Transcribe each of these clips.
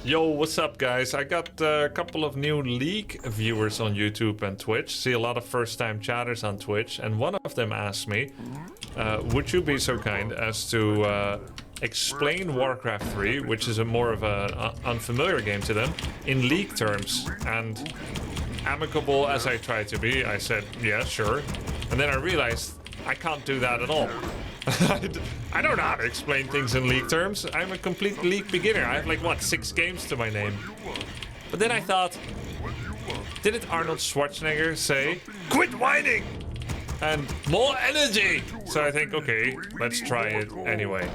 Yo, what's up, guys? I got a couple of new League viewers on YouTube and Twitch. See a lot of first-time chatters on Twitch, and one of them asked me, would you be so kind as to explain Warcraft 3, which is a more of an unfamiliar game to them, in League terms? And amicable as I try to be, I said, yeah, sure. And then I realized I can't do that at all. I don't know how to explain things in League terms. I'm a complete League beginner. I have like, what, 6 games to my name. But then I thought, didn't Arnold Schwarzenegger say, quit whining and more energy? So I think, okay, let's try it anyway.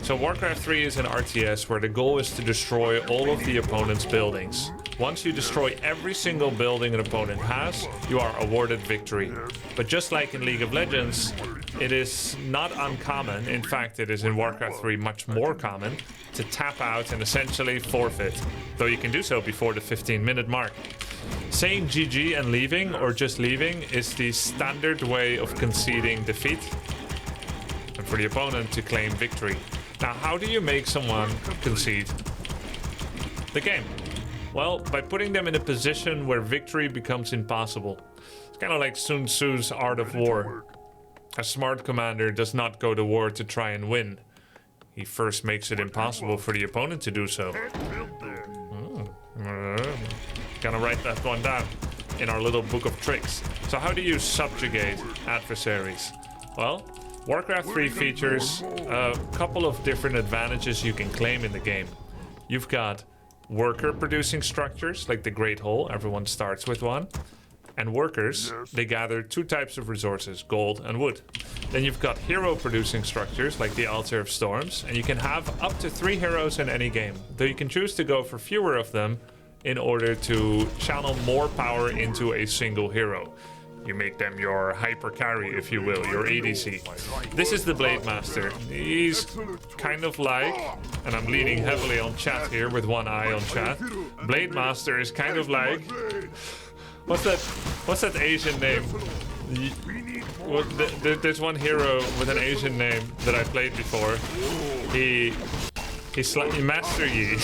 So Warcraft 3 is an RTS where the goal is to destroy all of the opponent's buildings. Once you destroy every single building an opponent has, you are awarded victory. But just like in League of Legends, it is not uncommon, in fact it is in Warcraft 3 much more common, to tap out and essentially forfeit, though you can do so before the 15-minute mark. Saying GG and leaving, or just leaving, is the standard way of conceding defeat, and for the opponent to claim victory. Now, how do you make someone concede the game? Well, by putting them in a position where victory becomes impossible. It's kind of like Sun Tzu's Art of War. A smart commander does not go to war to try and win. He first makes it impossible for the opponent to do so. Gonna write that one down in our little book of tricks. So how do you subjugate adversaries? Well, Warcraft 3 features a couple of different advantages you can claim in the game. You've got worker producing structures like the Great Hall, everyone starts with one. And workers, they gather 2 types of resources, gold and wood. Then you've got hero producing structures like the Altar of Storms, and you can have up to 3 heroes in any game, though you can choose to go for fewer of them in order to channel more power into a single hero. You make them your hyper carry, if you will, your ADC. This is the Blade Master. He's kind of like, and I'm leaning heavily on chat here with one eye on chat. Blade Master is kind of like, what's that Asian name? There's one hero with an Asian name that I played before. He's like Master Yi.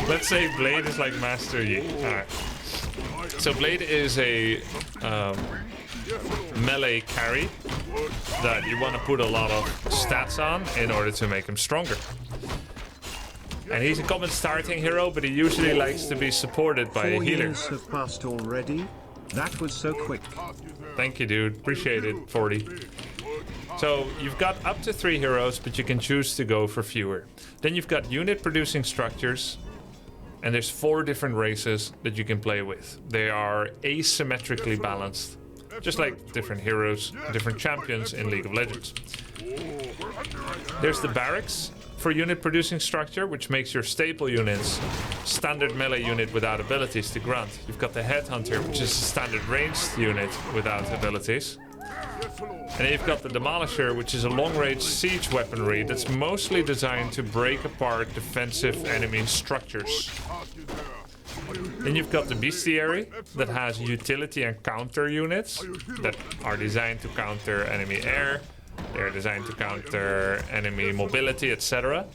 Let's say Blade is like Master Yi. Alright. So Blade is a melee carry that you want to put a lot of stats on in order to make him stronger. And he's a common starting hero, but he usually likes to be supported by a healer. 4 years have passed already. That was so quick. Thank you, dude. Appreciate it, 40. So you've got up to 3 heroes, but you can choose to go for fewer. Then you've got unit producing structures. And there's 4 different races that you can play with. They are asymmetrically balanced, just like different heroes, different champions in League of Legends. There's the barracks for unit producing structure, which makes your staple units standard melee unit without abilities to grunt. You've got the headhunter, which is a standard ranged unit without abilities. And then you've got the Demolisher, which is a long-range siege weaponry that's mostly designed to break apart defensive enemy structures. Then you've got the Bestiary, that has utility and counter units that are designed to counter enemy air. They're designed to counter enemy mobility, etc.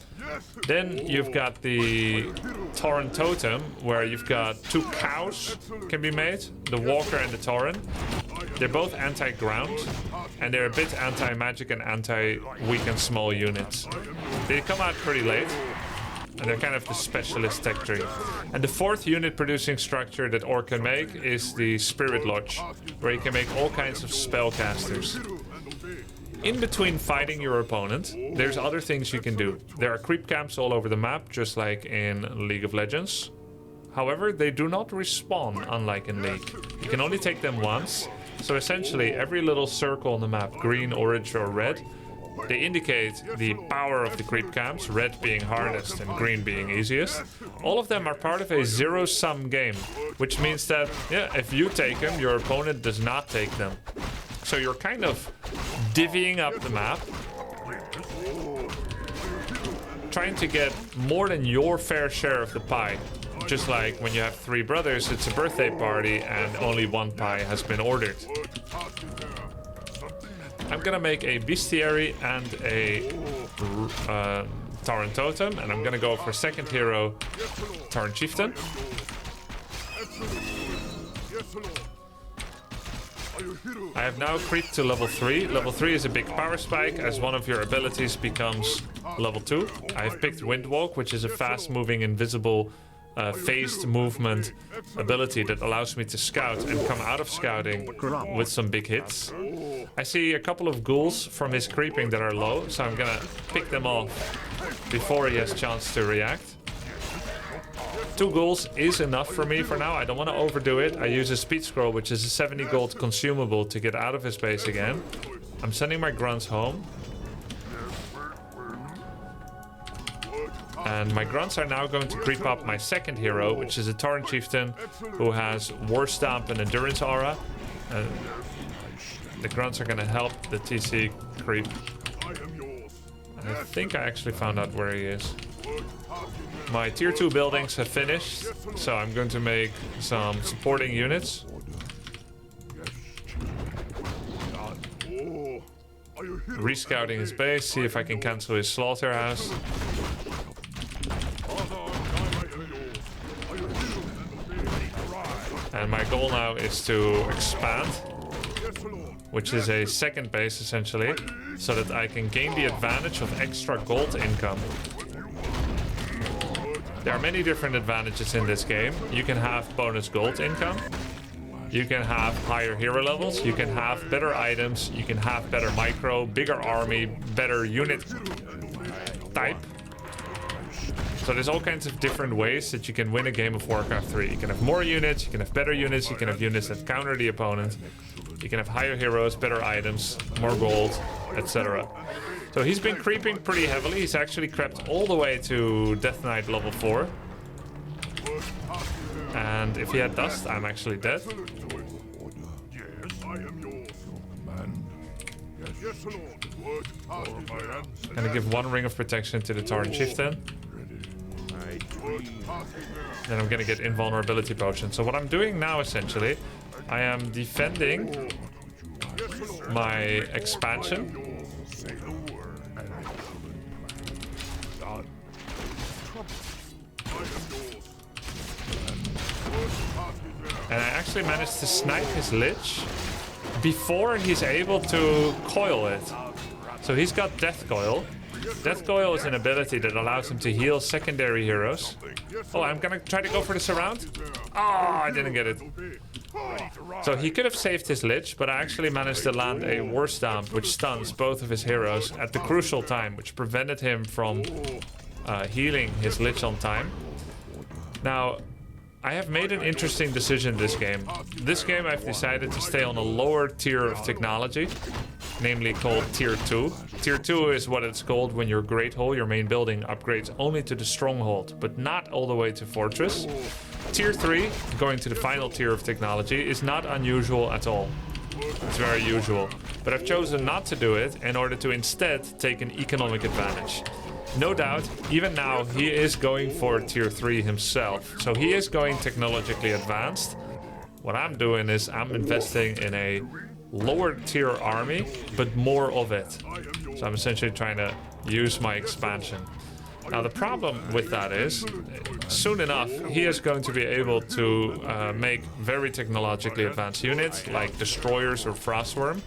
Then you've got the Tauren Totem, where you've got 2 cows can be made, the Walker and the Tauren. They're both anti-ground, and they're a bit anti-magic and anti-weak and small units. They come out pretty late, and they're kind of the specialist tech tree. And the 4th unit producing structure that Orc can make is the Spirit Lodge, where you can make all kinds of spellcasters. In between fighting your opponent, there's other things you can do. There are creep camps all over the map, just like in League of Legends. However, they do not respawn, unlike in League. You can only take them once, so essentially every little circle on the map, green, orange or red, they indicate the power of the creep camps, red being hardest and green being easiest. All of them are part of a zero-sum game, which means that, yeah, if you take them, your opponent does not take them. So you're kind of divvying up the map, trying to get more than your fair share of the pie. Just like when you have 3 brothers, it's a birthday party and only 1 pie has been ordered. I'm gonna make a Bestiary and a Tauren Totem, and I'm gonna go for second hero, Tauren Chieftain. I have now creeped to level 3. Level 3 is a big power spike as one of your abilities becomes level 2. I have picked Windwalk, which is a fast-moving, invisible, phased movement ability that allows me to scout and come out of scouting with some big hits. I see a couple of ghouls from his creeping that are low, so I'm gonna pick them off before he has a chance to react. 2 ghouls is enough for me for now. I don't want to overdo it. I use a speed scroll, which is a 70 gold consumable to get out of his base again. I'm sending my grunts home. And my grunts are now going to creep up my second hero, which is a Tauren Chieftain who has War Stamp and Endurance Aura. And the grunts are going to help the TC creep. And I think I actually found out where he is. My tier 2 buildings have finished, so I'm going to make some supporting units. Rescouting his base, see if I can cancel his slaughterhouse. And my goal now is to expand, which is a second base essentially, so that I can gain the advantage of extra gold income. There are many different advantages in this game. You can have bonus gold income. You can have higher hero levels. You can have better items. You can have better micro, bigger army, better unit type. So there's all kinds of different ways that you can win a game of Warcraft 3. You can have more units, you can have better units, you can have units that counter the opponent. You can have higher heroes, better items, more gold, etc. So he's been creeping pretty heavily. He's actually crept all the way to Death Knight level 4. And if he had dust, I'm actually dead. Gonna give 1 ring of protection to the Tauren Chieftain. Then I'm gonna get invulnerability potion. So what I'm doing now essentially, I am defending my expansion. And I actually managed to snipe his Lich before he's able to coil it. So he's got Death Coil. Death Coil is an ability that allows him to heal secondary heroes. Oh, I'm gonna try to go for the surround. Oh, I didn't get it. So he could have saved his Lich, but I actually managed to land a War Stamp, which stuns both of his heroes at the crucial time, which prevented him from healing his Lich on time. Now, I have made an interesting decision this game. This game I've decided to stay on a lower tier of technology, namely called Tier 2. Tier 2 is what it's called when your Great Hall, your main building, upgrades only to the Stronghold, but not all the way to Fortress. Tier 3, going to the final tier of technology, is not unusual at all. It's very usual. But I've chosen not to do it in order to instead take an economic advantage. No doubt, even now, he is going for Tier 3 himself. So he is going technologically advanced. What I'm doing is I'm investing in a lower tier army, but more of it. So I'm essentially trying to use my expansion. Now the problem with that is, soon enough, he is going to be able to make very technologically advanced units, like Destroyers or Frostworm.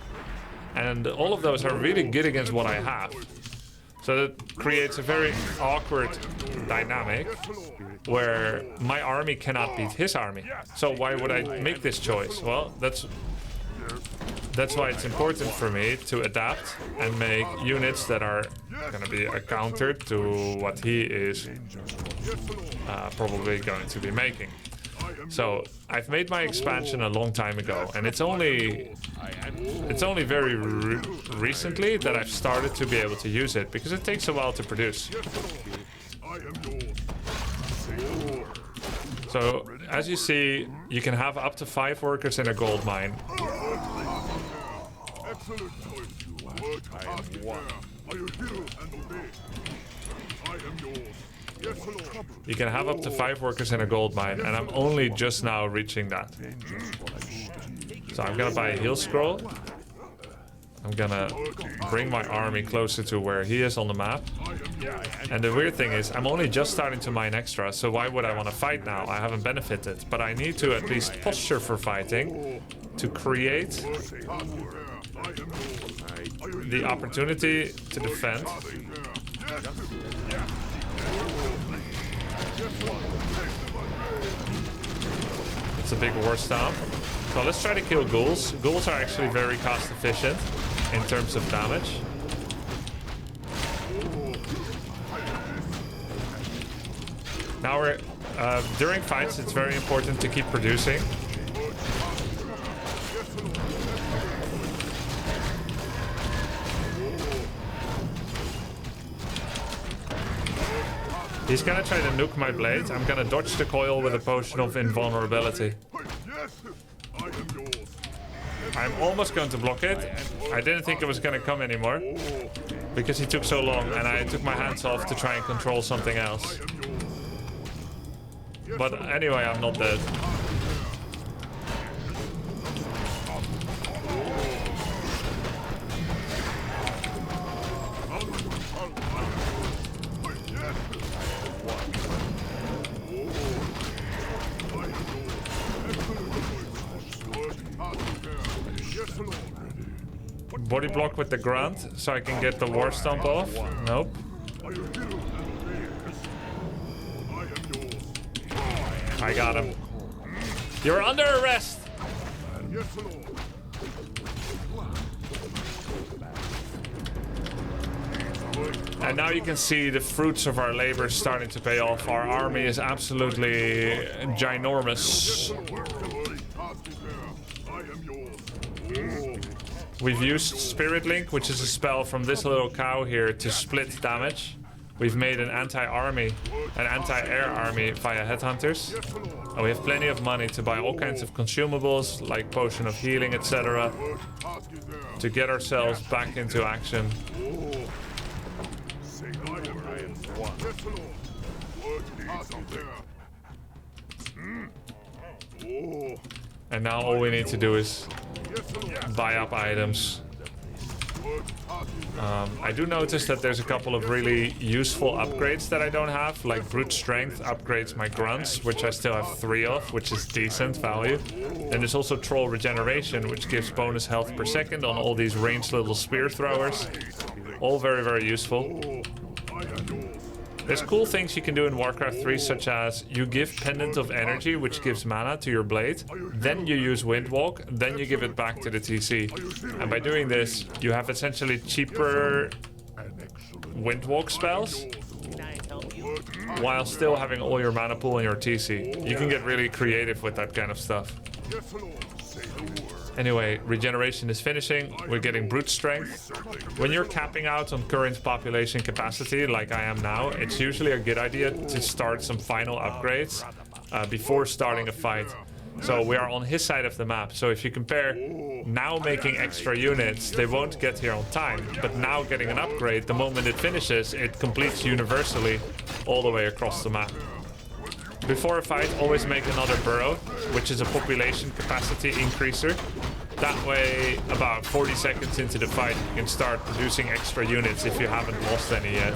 And all of those are really good against what I have. So that creates a very awkward dynamic where my army cannot beat his army. So why would I make this choice? Well, that's why it's important for me to adapt and make units that are going to be a counter to what he is probably going to be making. So I've made my expansion a long time ago, and it's only very recently that I've started to be able to use it, because it takes a while to produce. So as you see, you can have up to 5 workers in a gold mine. You can have up to 5 workers in a gold mine, and I'm only just now reaching that. So I'm gonna buy a heal scroll. I'm gonna bring my army closer to where he is on the map. And the weird thing is, I'm only just starting to mine extra, so why would I want to fight now? I haven't benefited, but I need to at least posture for fighting to create the opportunity to defend. It's a big war stomp. So let's try to kill ghouls. Ghouls are actually very cost efficient in terms of damage. Now we're during fights, it's very important to keep producing. He's gonna try to nuke my blade. I'm gonna dodge the coil with a potion of invulnerability. I'm almost going to block it. I didn't think it was gonna come anymore because he took so long, and I took my hands off to try and control something else. But anyway, I'm not dead. Body block with the grunt so I can get the war stomp off. Nope. I got him. You're under arrest. And now you can see the fruits of our labor starting to pay off. Our army is absolutely ginormous. We've used Spirit Link, which is a spell from this little cow here, to split damage. We've made an anti-army, an anti-air army via headhunters. And we have plenty of money to buy all kinds of consumables, like potion of healing, etc., to get ourselves back into action. And now all we need to do is buy up items. I do notice that there's a couple of really useful upgrades that I don't have, like brute strength upgrades my grunts, which I still have 3 of, which is decent value. And there's also troll regeneration, which gives bonus health per second on all these ranged little spear throwers. All very, very useful. There's cool things you can do in Warcraft 3, such as you give Pendant of Energy, which gives mana to your blade, then you use Windwalk, then you give it back to the TC. And by doing this, you have essentially cheaper Windwalk spells, while still having all your mana pool in your TC. You can get really creative with that kind of stuff. Anyway, regeneration is finishing. We're getting brute strength. When you're capping out on current population capacity, like I am now, it's usually a good idea to start some final upgrades before starting a fight. So we are on his side of the map. So if you compare now making extra units, they won't get here on time. But now getting an upgrade, the moment it finishes, it completes universally all the way across the map. Before a fight, always make another burrow, which is a population capacity increaser. That way, about 40 seconds into the fight, you can start producing extra units if you haven't lost any yet.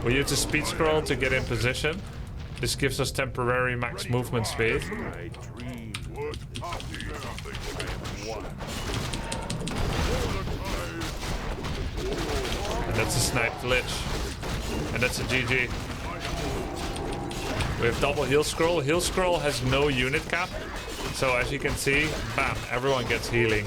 We use the speed scroll to get in position. This gives us temporary max movement speed. And that's a snipe glitch. And that's a GG. We have double heal scroll. Heal scroll has no unit cap. So as you can see, bam, everyone gets healing.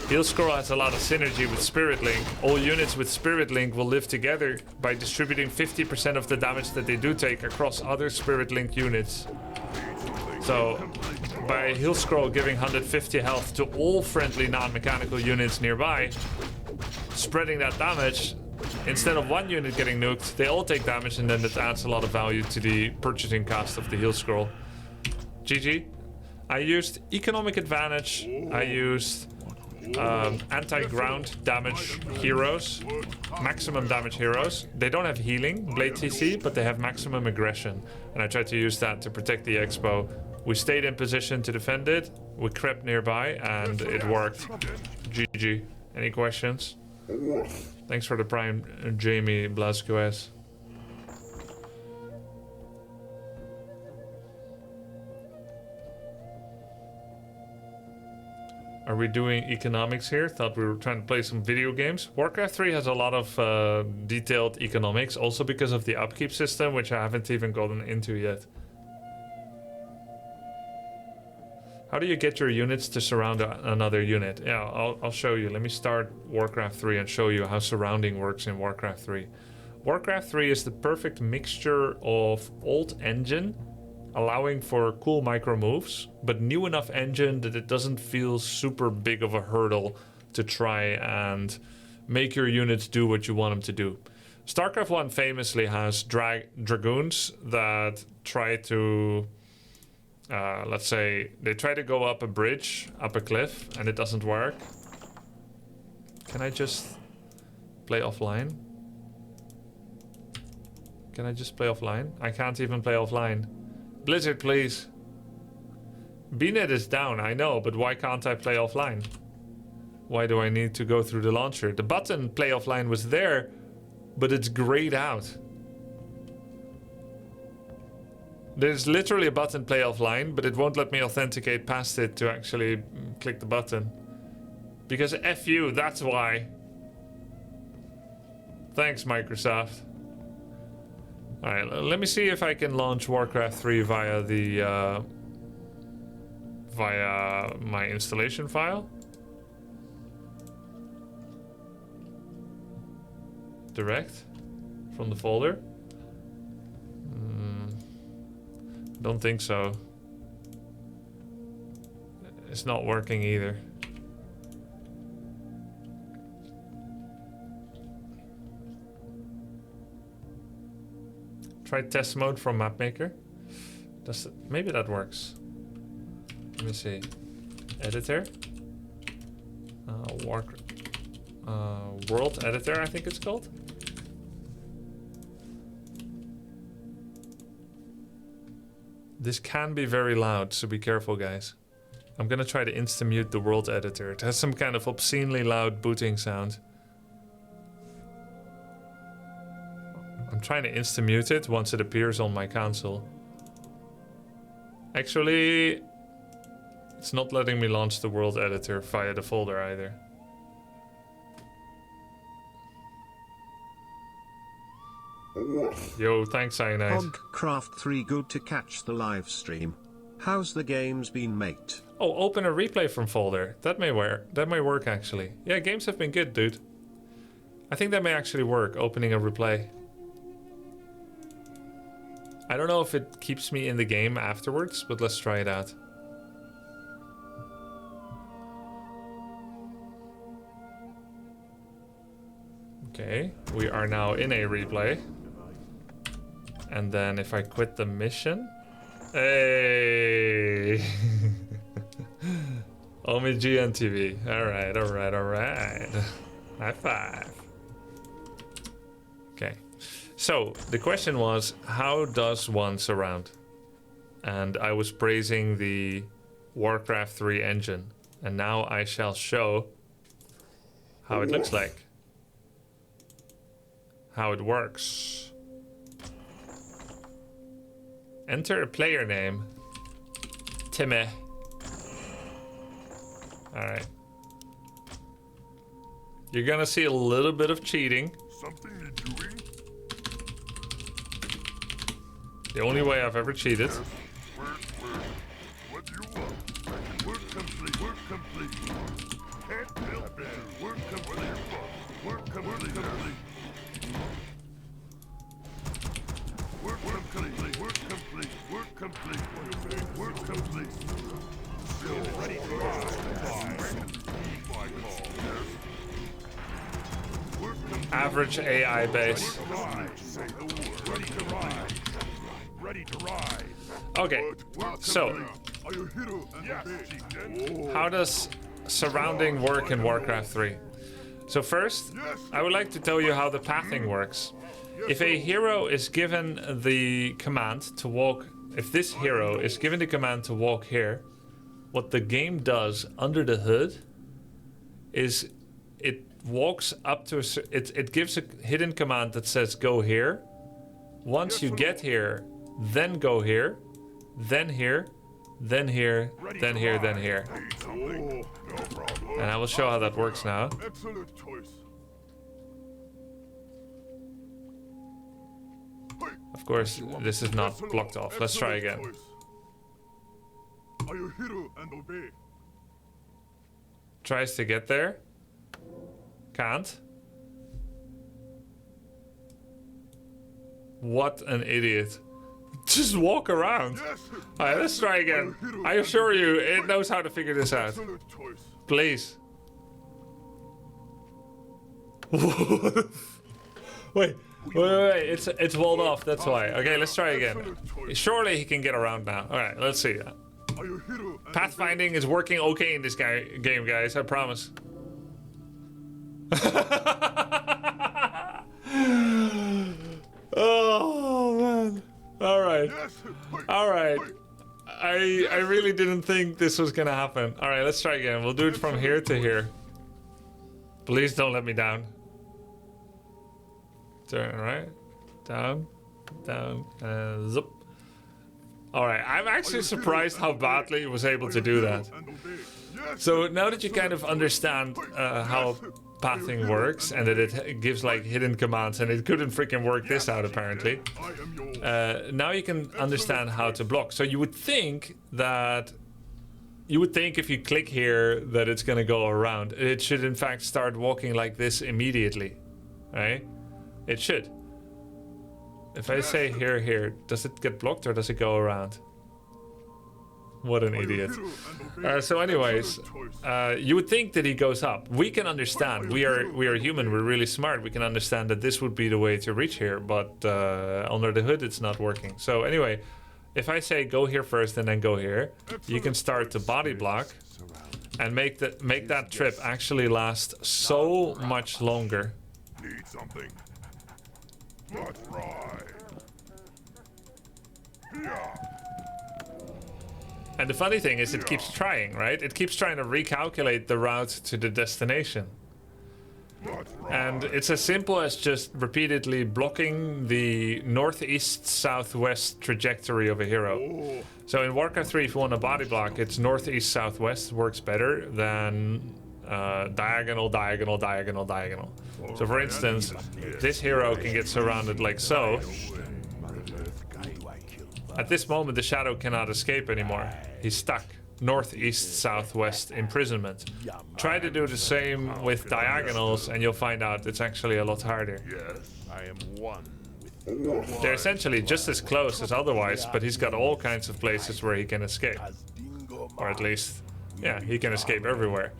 Heal scroll has a lot of synergy with Spirit Link. All units with Spirit Link will live together by distributing 50% of the damage that they do take across other Spirit Link units. So by heal scroll giving 150 health to all friendly non-mechanical units nearby, spreading that damage, instead of one unit getting nuked, they all take damage, and then that adds a lot of value to the purchasing cost of the heal scroll. GG. I used economic advantage. I used anti-ground damage heroes, maximum damage heroes. They don't have healing, Blade TC, but they have maximum aggression. And I tried to use that to protect the expo. We stayed in position to defend it. We crept nearby, and it worked. GG. Any questions? Thanks for the prime, Jamie Blasquez. Are we doing economics here? Thought we were trying to play some video games. Warcraft 3 has a lot of detailed economics, also because of the upkeep system, which I haven't even gotten into yet. How do you get your units to surround another unit? Yeah, I'll show you. Let me start Warcraft 3 and show you how surrounding works in Warcraft 3. Warcraft 3 is the perfect mixture of old engine, allowing for cool micro moves, but new enough engine that it doesn't feel super big of a hurdle to try and make your units do what you want them to do. StarCraft 1 famously has dragoons that try to, let's say, they try to go up a bridge, up a cliff, and it doesn't work. Can I just play offline? Can I just play offline? I can't even play offline. Blizzard, please. BNet is down, I know, but why can't I play offline? Why do I need to go through the launcher? The button play offline was there, but it's grayed out. There's literally a button play offline, but it won't let me authenticate past it to actually click the button. Because F you, that's why. Thanks, Microsoft. Alright, let me see if I can launch Warcraft 3 via the via my installation file. Direct from the folder. Don't think so. It's not working either. Try test mode from mapmaker. Maybe that works. Let me see. Editor. World editor, I think it's called. This can be very loud, so be careful, guys. I'm gonna try to insta-mute the world editor. It has some kind of obscenely loud booting sound. I'm trying to insta-mute it once it appears on my console. Actually, it's not letting me launch the world editor via the folder either. Yo, thanks, Cyanide. Warcraft 3 good to catch the live stream. How's the games been, mate? Oh, open a replay from folder. That may work actually. Yeah, games have been good, dude. I think that may actually work, opening a replay. I don't know if it keeps me in the game afterwards, but let's try it out. Okay, we are now in a replay. And then if I quit the mission... Hey! Omi GNTV. Alright, alright, alright. High five. Okay. So, the question was, how does one surround? And I was praising the Warcraft 3 engine. And now I shall show how it looks like. How it works. Enter a player name. Timmy. Alright. You're gonna see a little bit of cheating. Something you're doing? The only way I've ever cheated. Yes. What do you want? Work complete. Work complete. Can't build better. Work complete. Work complete. Work complete. Work complete. Work complete. Work complete. Still ready to ride. Average AI base. Ready to ride. Ready to ride. Okay, so how does surrounding work in Warcraft 3? So first, I would like to tell you how the pathing works. If a hero is given the command to walk, if this hero is given the command to walk here, what the game does under the hood is it walks up to it gives a hidden command that says go here. Once you get here, then go here, then here, then here, then here, then here. Oh, no problem. And I will show how that works now. Excellent choice. Of course, this is not blocked off. Let's try again. Are you hero and obey? Tries to get there. Can't. What an idiot. Just walk around. Yes. Alright, let's try again. I assure you, it knows how to figure this out. Excellent choice. Please. Wait. It's walled off, that's why. Okay, let's try again. Surely he can get around now. Alright, let's see. Are you hero and Pathfinding is working okay in this game, guys, I promise. Oh, man. Alright. yes. Alright. I really didn't think this was gonna happen. Alright, let's try again. We'll do it from here to here. Please don't let me down. Turn right. Down. Down. And zip. Alright, I'm actually surprised how badly he was able to do that. and obey? Yes. So now that you kind of understand how pathing works and that it gives like hidden commands and it couldn't freaking work this out apparently, I am yours. now you can understand how to block. So you would think if you click here that it's gonna go around. It should in fact start walking like this immediately, right? It should. If I say here, does it get blocked or does it go around? What an idiot. So anyways, you would think that he goes up. We can understand. We are human. We're really smart. We can understand that this would be the way to reach here, but under the hood it's not working. So anyway, if I say go here first and then go here, you can start to body block and make that trip actually last so much longer. Need something. Let's ride. Yeah. And the funny thing is it keeps trying, right? It keeps trying to recalculate the route to the destination. Let's ride. And it's as simple as just repeatedly blocking the northeast-southwest trajectory of a hero. Oh, So in Warcraft 3, if you want a body block, it's northeast-southwest works better than diagonal, diagonal, diagonal, diagonal. So for instance, this hero can get surrounded like so. At this moment, the shadow cannot escape anymore. He's stuck. Northeast, southwest imprisonment. Try to do the same with diagonals and you'll find out it's actually a lot harder. yes. I am one with They're essentially just as close as otherwise, but he's got all kinds of places where he can escape. Or at least, yeah, he can escape everywhere.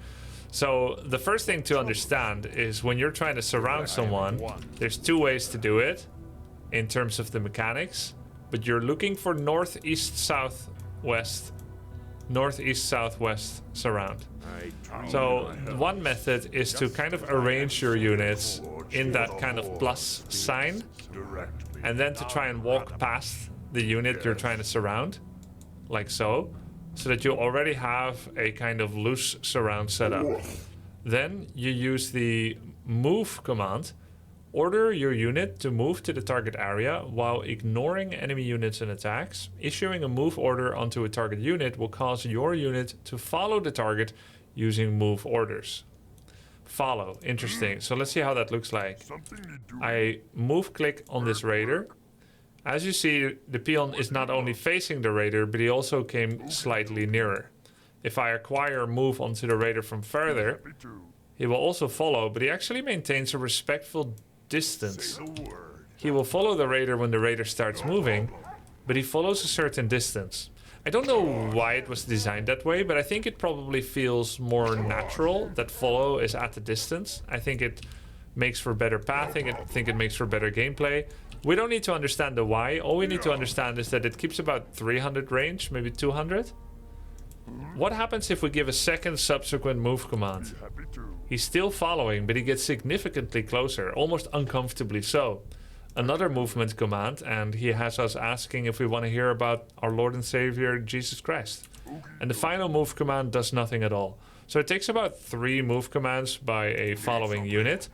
So the first thing to understand is when you're trying to surround someone, there's two ways to do it in terms of the mechanics, but you're looking for northeast, southwest surround. So one method is to kind of arrange your units in that kind of plus sign, directly. and then to try and walk past the unit you're trying to surround, like so that you already have a kind of loose surround set up. Then you use the move command. Order your unit to move to the target area while ignoring enemy units and attacks. Issuing a move order onto a target unit will cause your unit to follow the target using move orders. Follow, interesting. So let's see how that looks like. Something you do. I move click on this raider. As you see, the peon is not only facing the raider, but he also came slightly nearer. If I acquire move onto the raider from further, Happy to. he will also follow, but he actually maintains a respectful distance. Say the word. He will follow the raider when the raider starts moving, but he follows a certain distance. I don't know why it was designed that way, but I think it probably feels more natural that follow is at the distance. I think it makes for better pathing. I think it makes for better gameplay. We don't need to understand the why. All we need to understand is that it keeps about 300 range, maybe 200. What happens if we give a second subsequent move command? Happy to. He's still following, but he gets significantly closer, almost uncomfortably so. Another movement command, and he has us asking if we want to hear about our Lord and Savior, Jesus Christ. And the final move command does nothing at all. So it takes about 3 move commands by a following unit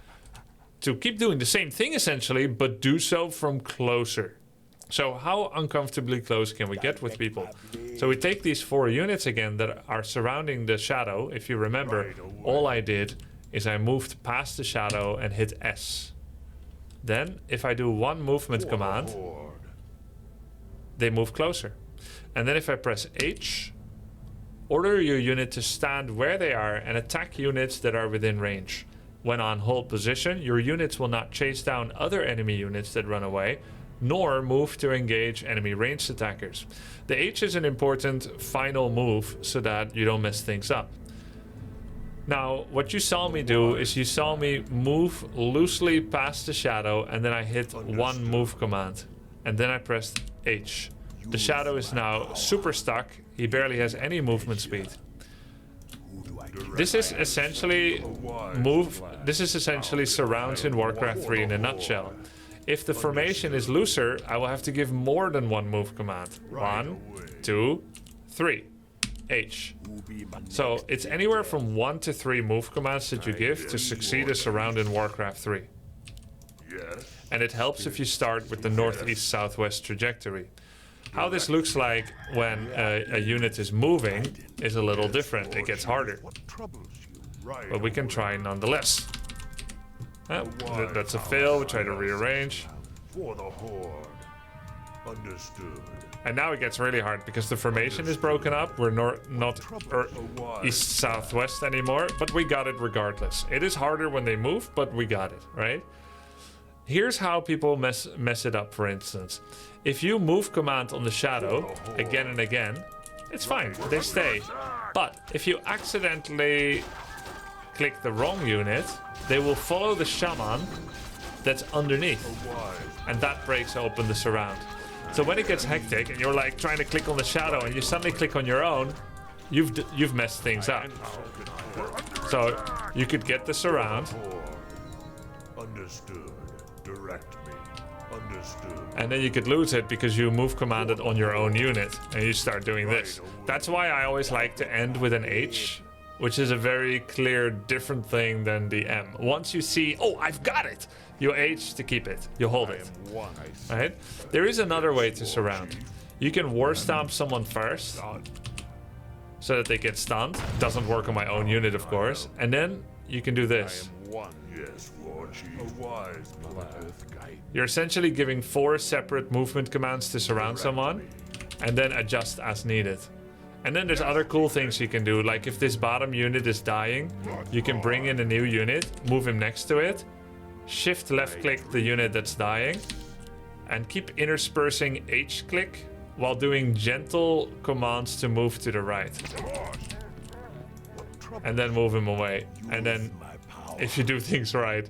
to keep doing the same thing essentially, but do so from closer. So how uncomfortably close can we get with people? So we take these 4 units again that are surrounding the shadow. If you remember, all I did is I moved past the shadow and hit S. Then if I do 1 movement command, they move closer. And then if I press H, order your unit to stand where they are and attack units that are within range. When on hold position, your units will not chase down other enemy units that run away, nor move to engage enemy ranged attackers. The H is an important final move so that you don't mess things up. Now, what you saw me do is you saw me move loosely past the shadow, and then I hit 1 move command. And then I pressed H. The shadow is now super stuck. He barely has any movement speed. This is essentially surrounds in Warcraft 3 in a nutshell. If the formation is looser, I will have to give more than 1 move command. 1, 2, 3. H. So it's anywhere from 1 to 3 move commands that you give to succeed a surround in Warcraft 3. And it helps if you start with the northeast-southwest trajectory. How this looks like when a unit is moving is a little different. It gets harder. But we can try nonetheless. That's a fail. We try to rearrange. For the horde. Understood. And now it gets really hard because the formation is broken up. We're not east-southwest anymore, but we got it regardless. It is harder when they move, but we got it, right? Here's how people mess it up, for instance. If you move command on the shadow again and again, it's fine, they stay. But if you accidentally click the wrong unit, they will follow the shaman that's underneath. And that breaks open the surround. So when it gets hectic and you're like trying to click on the shadow and you suddenly click on your own, you've messed things up. So you could get the surround. Understood. Direct me. Understood. And then you could lose it because you move commanded on your own unit and you start doing this. That's why I always like to end with an H, which is a very clear different thing than the M. Once you see, oh, I've got it, you H to keep it. You hold it. Right? There is another way to surround. You can war stomp someone first so that they get stunned. Doesn't work on my own unit, of course. And then you can do this. Yes, Lord Chief. A wise plan. You're essentially giving 4 separate movement commands to surround someone and then adjust as needed. And then there's other cool things you can do, like if this bottom unit is dying, you can bring in a new unit, move him next to it, shift left click the unit that's dying, and keep interspersing H click while doing gentle commands to move to the right. And then move him away. And then if you do things right,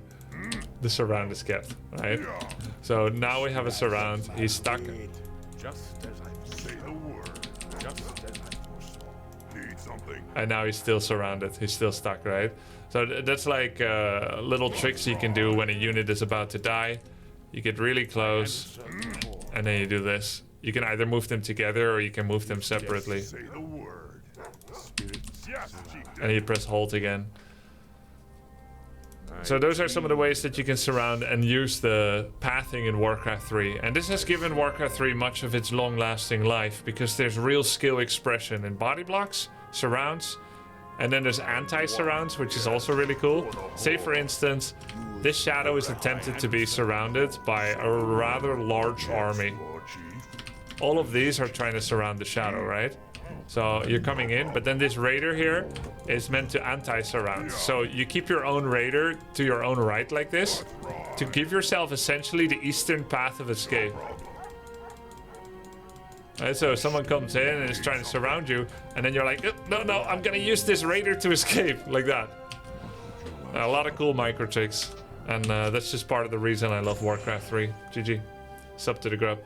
the surround is kept, right? So now we have a surround. He's stuck. Just as I say the word. Just as I foresaw. Need something. And now he's still surrounded. He's still stuck, right? So that's like little tricks you can do when a unit is about to die. You get really close, and then you do this. You can either move them together or you can move them separately. Say the word. Yes, And you press hold again. So those are some of the ways that you can surround and use the pathing in Warcraft 3. And this has given Warcraft 3 much of its long-lasting life because there's real skill expression in body blocks, surrounds, and then there's anti-surrounds, which is also really cool. Say for instance, this shadow is attempted to be surrounded by a rather large army. All of these are trying to surround the shadow, right? So you're coming in, but then this raider here is meant to anti-surround. So you keep your own raider to your own right like this to give yourself essentially the eastern path of escape. Right, so someone comes in and is trying to surround you, and then you're like, no, I'm gonna use this raider to escape, like that. A lot of cool micro tricks, and that's just part of the reason I love Warcraft 3. GG. Sub to the grub.